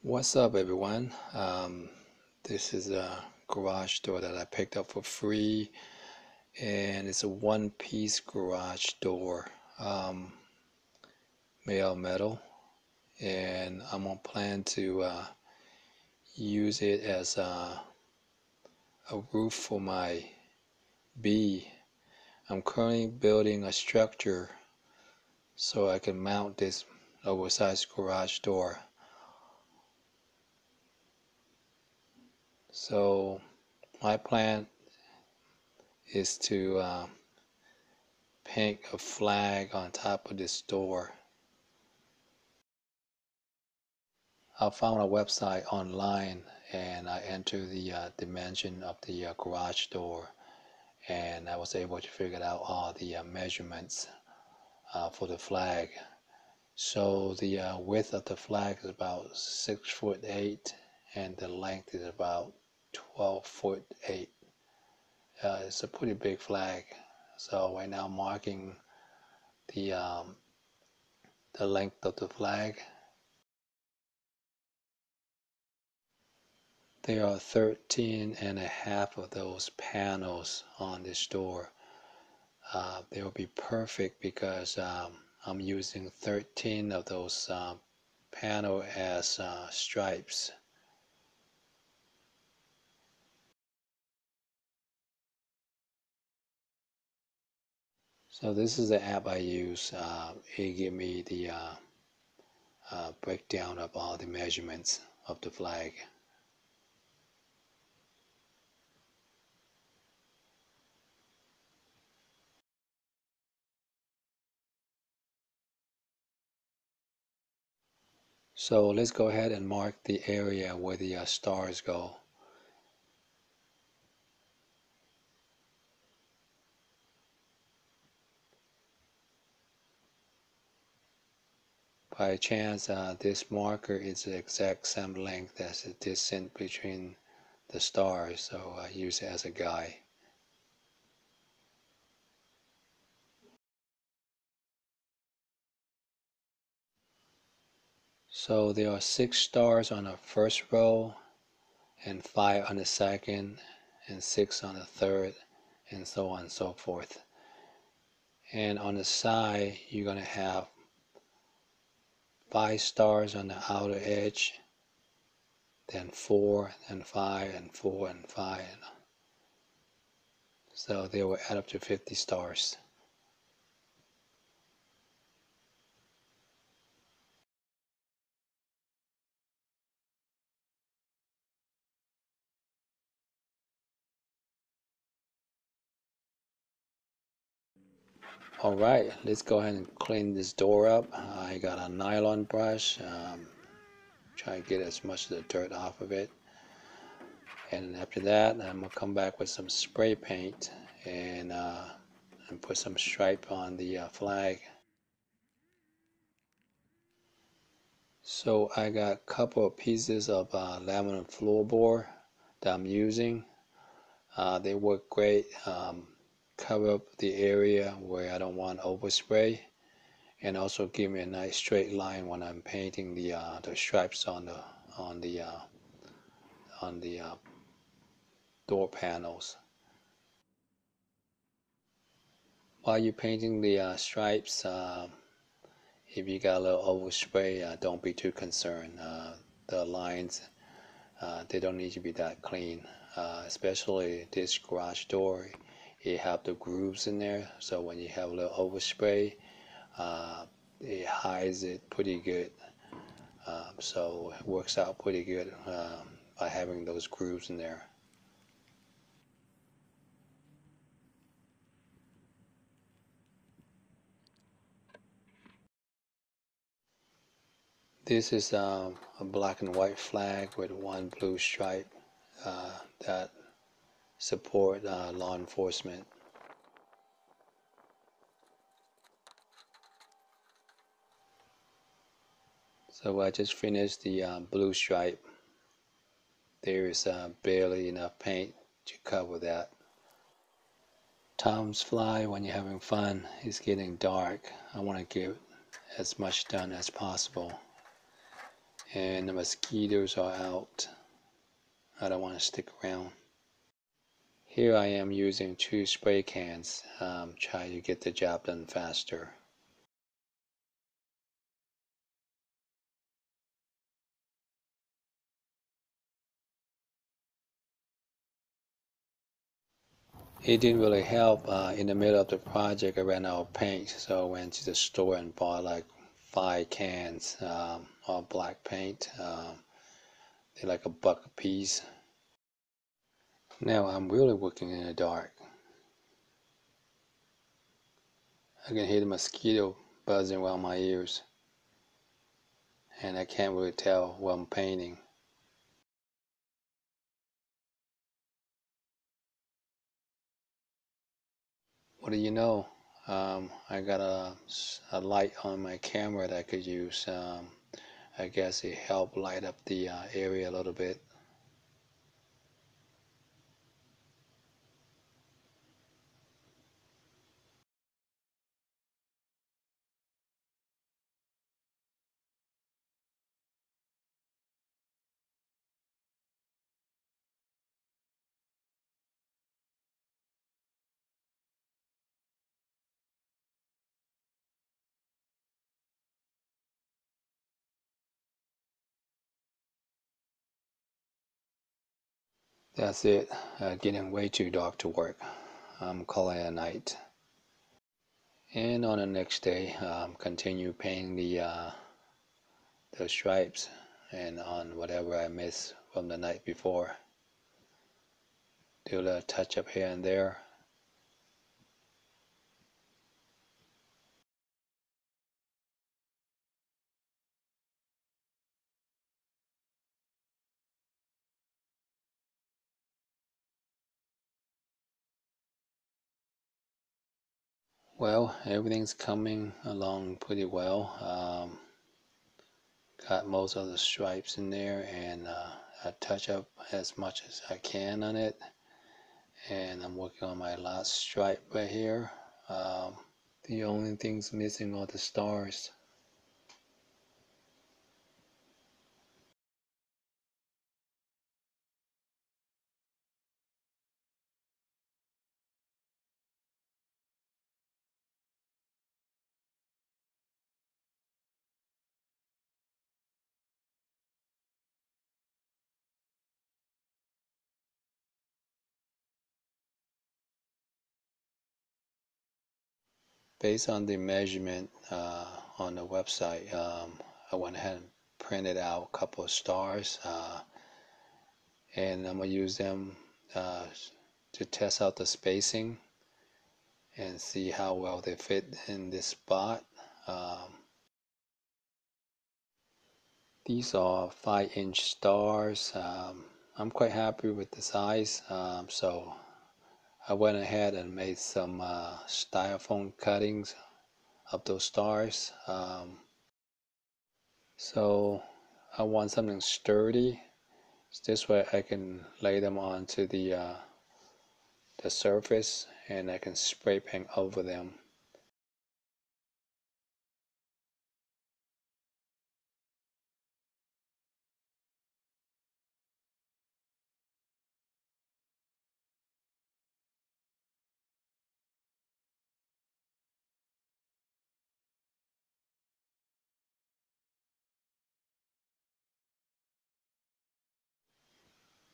What's up, everyone? This is a garage door that I picked up for free, and it's a one-piece garage door, um, made out of metal, and I'm gonna plan to use it as a roof for my bee. I'm currently building a structure so I can mount this oversized garage door. So my plan is to paint a flag on top of this door. I found a website online and I entered the dimension of the garage door, and I was able to figure out all the measurements for the flag. So the width of the flag is about 6'8" and the length is about 12'8". It's a pretty big flag. So right now I'm marking the length of the flag. There are 13 and a half of those panels on this door. They will be perfect because I'm using 13 of those panel as stripes. So this is the app I use. It gives me the breakdown of all the measurements of the flag. So let's go ahead and mark the area where the stars go. By chance, this marker is the exact same length as the distance between the stars, so I use it as a guide. So there are 6 stars on the first row, and 5 on the second, and 6 on the third, and so on and so forth. And on the side, you're going to have 5 stars on the outer edge, then 4, and 5, and 4, and 5. So they will add up to 50 stars. Alright, let's go ahead and clean this door up. I got a nylon brush, try to get as much of the dirt off of it. And after that, I'm going to come back with some spray paint and put some stripe on the flag. So I got a couple of pieces of laminate floorboard that I'm using. They work great. Cover up the area where I don't want overspray, and also give me a nice straight line when I'm painting the stripes on the door panels. While you're painting the stripes, if you got a little overspray, don't be too concerned. The lines, they don't need to be that clean. Especially this garage door, it have the grooves in there, so when you have a little overspray, it hides it pretty good. So it works out pretty good by having those grooves in there. This is a black and white flag with one blue stripe that support law enforcement. So I just finished the blue stripe. There is barely enough paint to cover that. Times fly when you're having fun. It's getting dark. I want to get as much done as possible. and the mosquitoes are out. I don't want to stick around. Here I am using 2 spray cans, try to get the job done faster. It didn't really help. In the middle of the project, I ran out of paint, so I went to the store and bought like 5 cans of black paint. They're like $1 a piece. Now I'm really working in the dark. I can hear the mosquito buzzing around my ears, and I can't really tell what I'm painting. What do you know? I got a light on my camera that I could use. I guess it helped light up the area a little bit. That's it. Getting way too dark to work. I'm calling it a night. And on the next day, continue painting the stripes and on whatever I missed from the night before. Do a little touch up here and there. Well, everything's coming along pretty well. Got most of the stripes in there, and I touch up as much as I can on it. And I'm working on my last stripe right here. The only things missing are the stars. Based on the measurement on the website, I went ahead and printed out a couple of stars, and I'm gonna use them to test out the spacing and see how well they fit in this spot. These are 5-inch stars. I'm quite happy with the size, so I went ahead and made some styrofoam cuttings of those stars. So I want something sturdy. This way I can lay them onto the surface, and I can spray paint over them.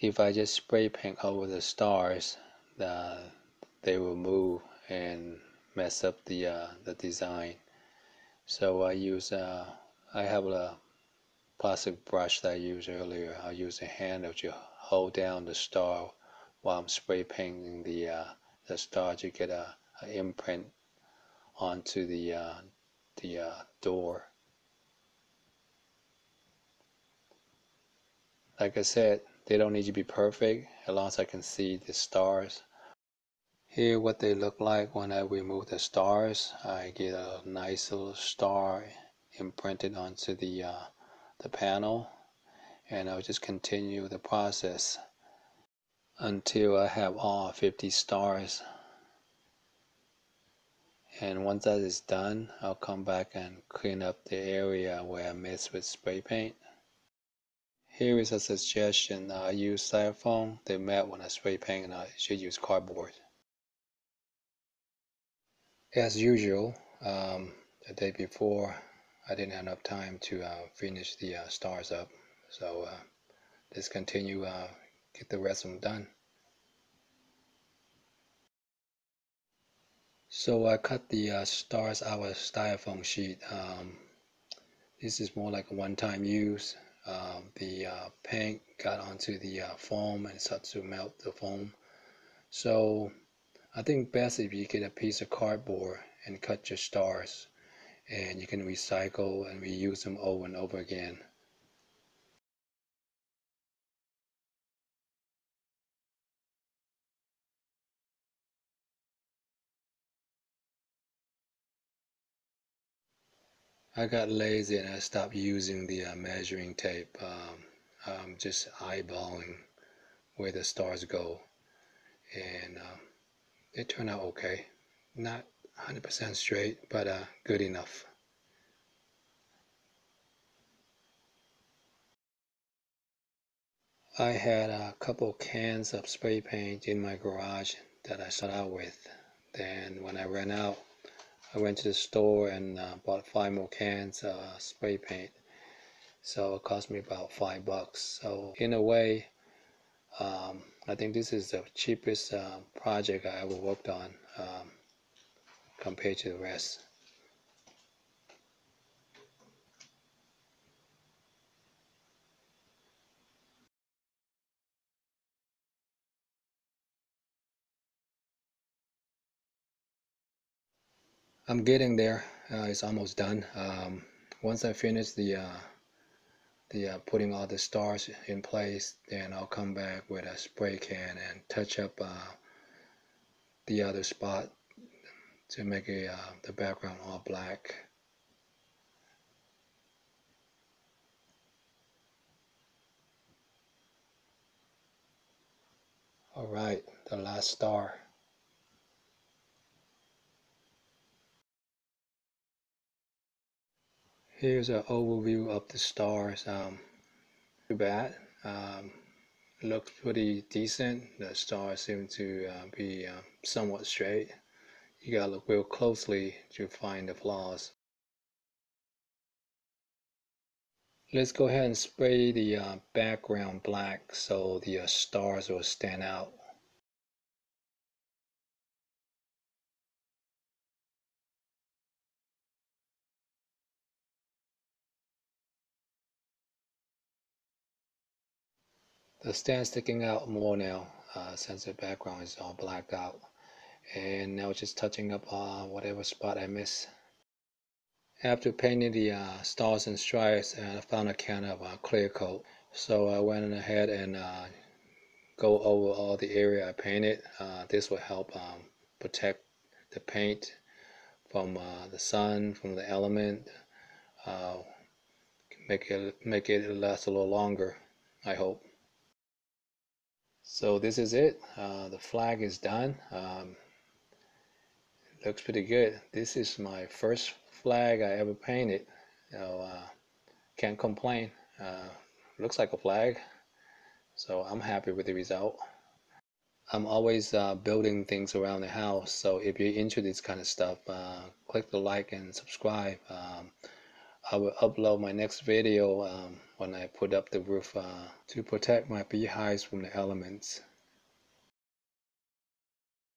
If I just spray paint over the stars, they will move and mess up the design. So I have a plastic brush that I used earlier. I'll use a handle to hold down the star while I'm spray painting the star to get a imprint onto the door. Like I said, they don't need to be perfect as long as I can see the stars. Here what they look like when I remove the stars. I get a nice little star imprinted onto the panel, and I'll just continue the process until I have all 50 stars. And once that is done, I'll come back and clean up the area where I missed with spray paint. Here is a suggestion. I use styrofoam. They melt when I spray paint, and I should use cardboard. As usual, the day before, I didn't have enough time to finish the stars up. So let's continue, get the rest of them done. So I cut the stars out of styrofoam sheet. This is more like a one-time use. The paint got onto the foam and started to melt the foam. So I think best if you get a piece of cardboard and cut your stars, and you can recycle and reuse them over and over again. I got lazy and I stopped using the measuring tape. I'm just eyeballing where the stars go, and it turned out okay. Not 100% straight, but good enough. I had a couple cans of spray paint in my garage that I started out with. Then when I ran out, I went to the store and bought 5 more cans of spray paint. So it cost me about $5. So in a way, I think this is the cheapest project I ever worked on compared to the rest. I'm getting there. It's almost done. Once I finish the putting all the stars in place, then I'll come back with a spray can and touch up the other spot to make the background all black. All right, the last star. Here's an overview of the stars. Too bad. Looks pretty decent. The stars seem to be somewhat straight. You gotta look real closely to find the flaws. Let's go ahead and spray the background black so the stars will stand out. The stand sticking out more now since the background is all blacked out. And now just touching up whatever spot I missed. After painting the stars and stripes, I found a can of clear coat. So I went ahead and go over all the area I painted. This will help protect the paint from the sun, from the element, uh, make it last a little longer, I hope. So this is it. The flag is done. Looks pretty good. This is my first flag I ever painted. So can't complain. Looks like a flag. So I'm happy with the result. I'm always building things around the house, so if you're into this kind of stuff, click the like and subscribe. I will upload my next video when I put up the roof to protect my beehives from the elements.